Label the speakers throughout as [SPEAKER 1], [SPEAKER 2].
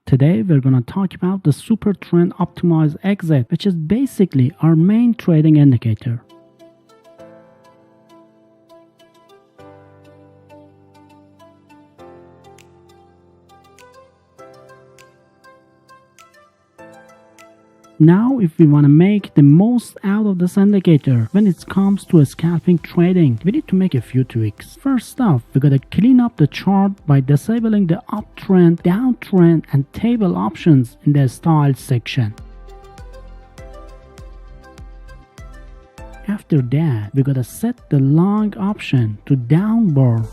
[SPEAKER 1] Today we're gonna talk about the Super Trend Optimized Exit, which is basically our main trading indicator. Now, if we want to make the most out of this indicator when it comes to scalping trading, we need to make a few tweaks. First off, we gotta clean up the chart by disabling the uptrend, downtrend, and table options in the style section. After that, we gotta set the long option to down bar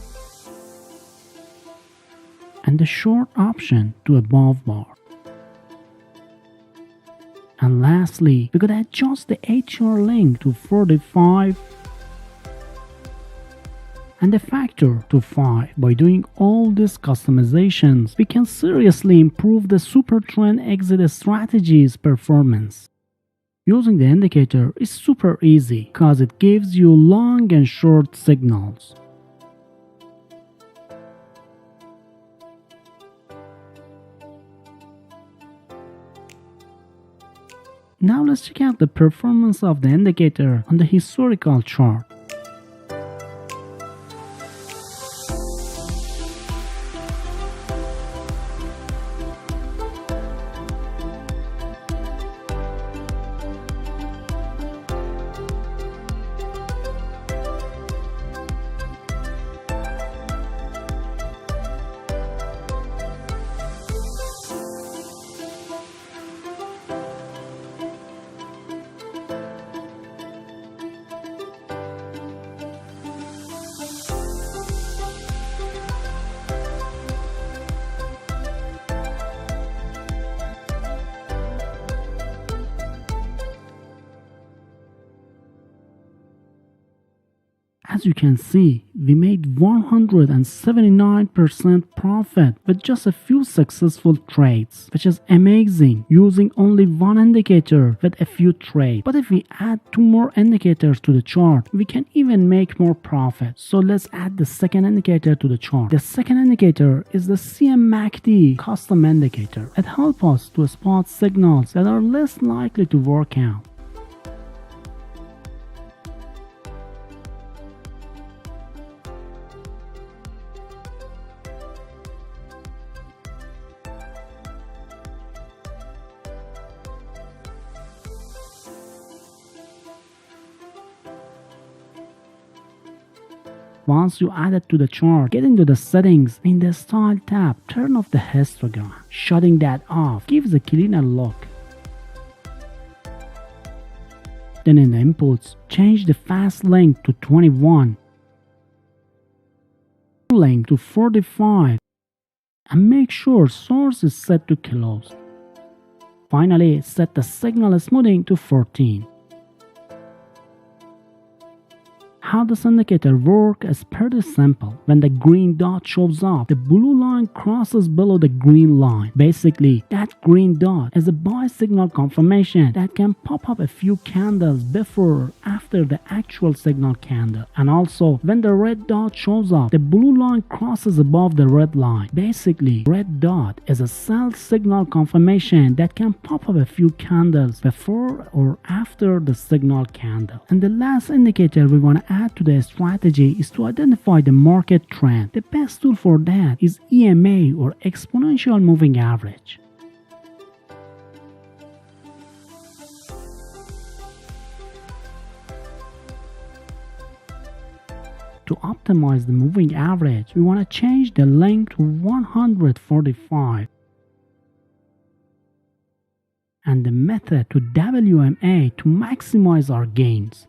[SPEAKER 1] and the short option to above bar. And lastly, we gotta adjust the HR link to 45 and the factor to 5. By doing all these customizations, we can seriously improve the super trend exit strategy's performance. Using the indicator is super easy because it gives you long and short signals. Now let's check out the performance of the indicator on the historical chart. As you can see, we made 179% profit with just a few successful trades, which is amazing using only one indicator with a few trades. But if we add 2 more indicators to the chart, we can even make more profit. So let's add the second indicator to the chart. The second indicator is the CMACD custom indicator. It helps us to spot signals that are less likely to work out. Once you add it to the chart, get into the settings. In the style tab, turn off the histogram. Shutting that off gives a cleaner look. Then in the inputs, change the fast link to 21, link to 45, and make sure source is set to close. Finally, set the signal smoothing to 14. How this indicator works is pretty simple. When the green dot shows up, the blue line crosses below the green line. Basically, that green dot is a buy signal confirmation that can pop up a few candles before or after the actual signal candle. And also, when the red dot shows up, the blue line crosses above the red line. Basically, red dot is a sell signal confirmation that can pop up a few candles before or after the signal candle. And the last indicator we want to add to the strategy is to identify the market trend. The best tool for that is EMA or exponential moving average. To optimize the moving average, we want to change the length to 145 and the method to WMA to maximize our gains.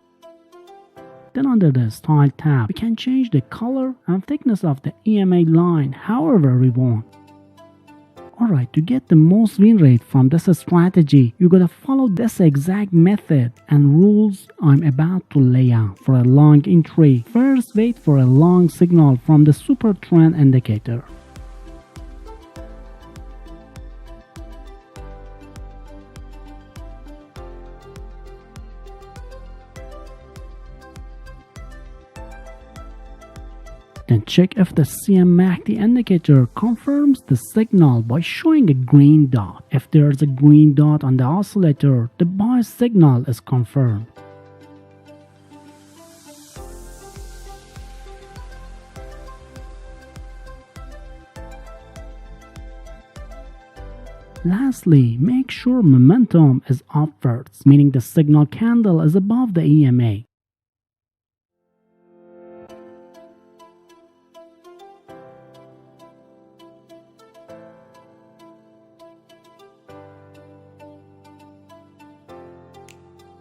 [SPEAKER 1] Then under the style tab, we can change the color and thickness of the EMA line however we want. Alright, to get the most win rate from this strategy, you gotta follow this exact method and rules I'm about to lay out. For a long entry, first wait for a long signal from the super trend indicator. Then check if the CMACD indicator confirms the signal by showing a green dot. If there is a green dot on the oscillator, the buy signal is confirmed. Lastly, make sure momentum is upwards, meaning the signal candle is above the EMA.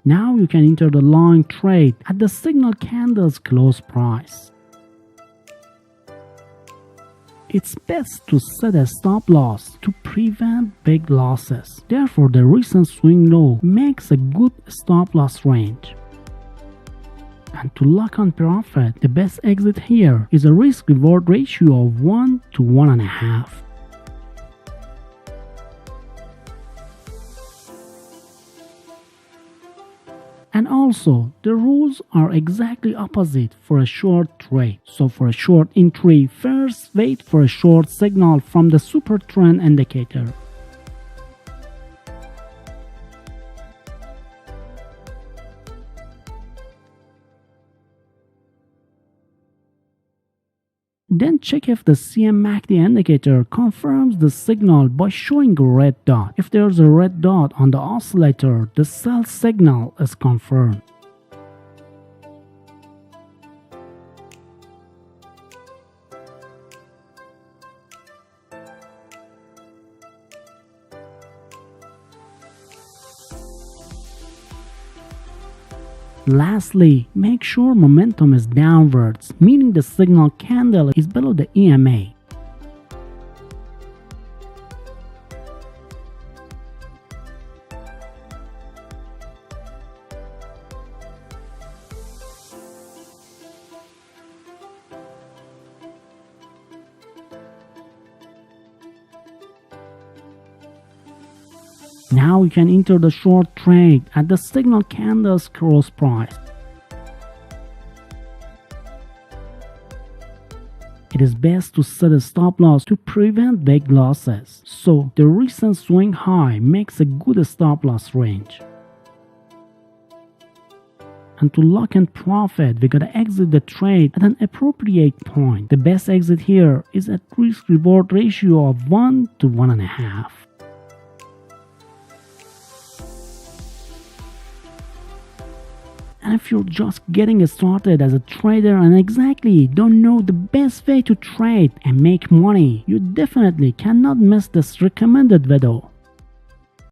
[SPEAKER 1] Now you can enter the long trade at the signal candle's close price. It's best to set a stop loss to prevent big losses. Therefore, the recent swing low makes a good stop loss range. And to lock on profit, the best exit here is a risk-reward ratio of 1 to 1.5. And also, the rules are exactly opposite for a short trade. So for a short entry, first wait for a short signal from the super trend indicator. Then check if the CMACD indicator confirms the signal by showing a red dot. If there's a red dot on the oscillator, the sell signal is confirmed. Lastly, make sure momentum is downwards, meaning the signal candle is below the EMA. Now you can enter the short trade at the signal candle's cross price. It is best to set a stop loss to prevent big losses. So the recent swing high makes a good stop loss range. And to lock in profit, we gotta exit the trade at an appropriate point. The best exit here is a risk-reward ratio of 1 to 1.5. And if you're just getting started as a trader and exactly don't know the best way to trade and make money, you definitely cannot miss this recommended video.